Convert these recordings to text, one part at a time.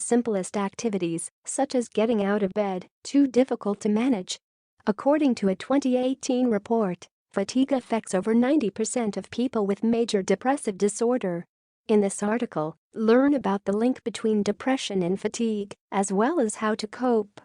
simplest activities, such as getting out of bed, too difficult to manage. According to a 2018 report, fatigue affects over 90% of people with major depressive disorder. In this article, learn about the link between depression and fatigue, as well as how to cope.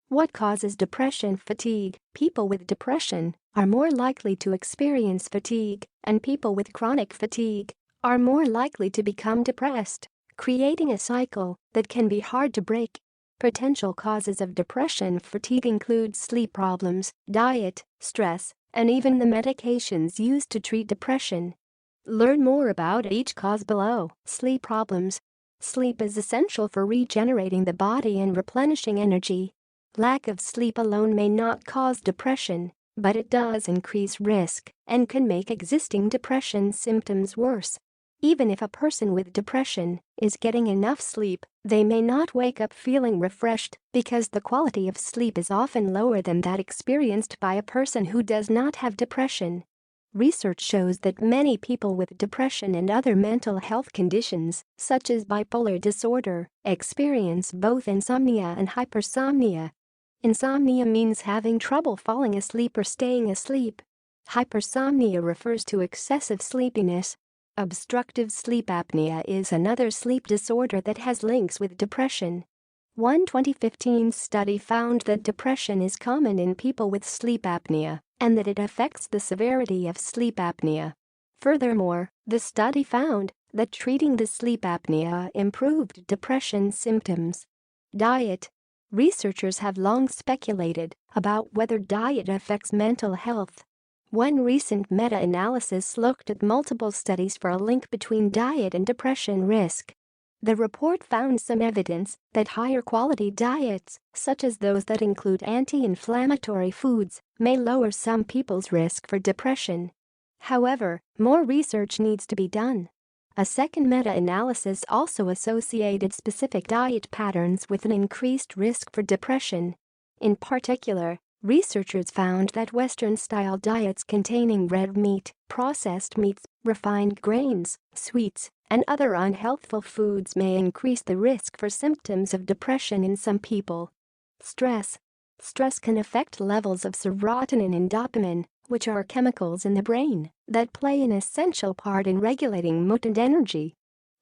What causes depression? Fatigue. People with depression are more likely to experience fatigue, and people with chronic fatigue are more likely to become depressed, creating a cycle that can be hard to break. Potential causes of depression. Fatigue include sleep problems, diet, stress, and even the medications used to treat depression. Learn more about each cause below. Sleep problems. Sleep is essential for regenerating the body and replenishing energy. Lack of sleep alone may not cause depression, but it does increase risk and can make existing depression symptoms worse. Even if a person with depression is getting enough sleep, they may not wake up feeling refreshed because the quality of sleep is often lower than that experienced by a person who does not have depression. Research shows that many people with depression and other mental health conditions, such as bipolar disorder, experience both insomnia and hypersomnia. Insomnia means having trouble falling asleep or staying asleep. Hypersomnia refers to excessive sleepiness. Obstructive sleep apnea is another sleep disorder that has links with depression. One 2015 study found that depression is common in people with sleep apnea and that it affects the severity of sleep apnea. Furthermore, the study found that treating the sleep apnea improved depression symptoms. Diet. Researchers have long speculated about whether diet affects mental health. One recent meta-analysis looked at multiple studies for a link between diet and depression risk. The report found some evidence that higher quality diets, such as those that include anti-inflammatory foods, may lower some people's risk for depression. However, more research needs to be done. A second meta-analysis also associated specific diet patterns with an increased risk for depression. In particular, researchers found that Western-style diets containing red meat, processed meats, refined grains, sweets, and other unhealthful foods may increase the risk for symptoms of depression in some people. Stress. Stress can affect levels of serotonin and dopamine, which are chemicals in the brain that play an essential part in regulating mood and energy.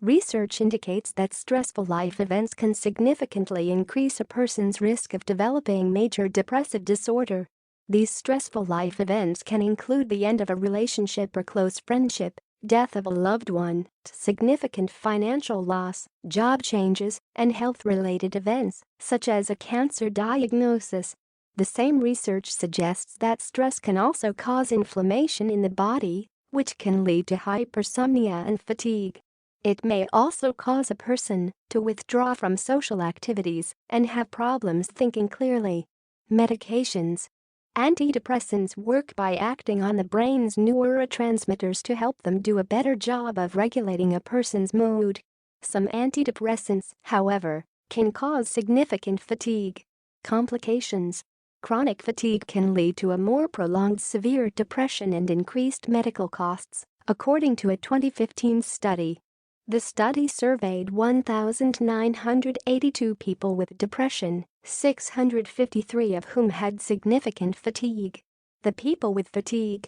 Research indicates that stressful life events can significantly increase a person's risk of developing major depressive disorder. These stressful life events can include the end of a relationship or close friendship, death of a loved one, significant financial loss, job changes, and health-related events, such as a cancer diagnosis. The same research suggests that stress can also cause inflammation in the body, which can lead to hypersomnia and fatigue. It may also cause a person to withdraw from social activities and have problems thinking clearly. Medications. Antidepressants work by acting on the brain's neurotransmitters to help them do a better job of regulating a person's mood. Some antidepressants, however, can cause significant fatigue complications. Chronic fatigue can lead to a more prolonged severe depression and increased medical costs, according to a 2015 study. The study surveyed 1,982 people with depression, 653 of whom had significant fatigue. The people with fatigue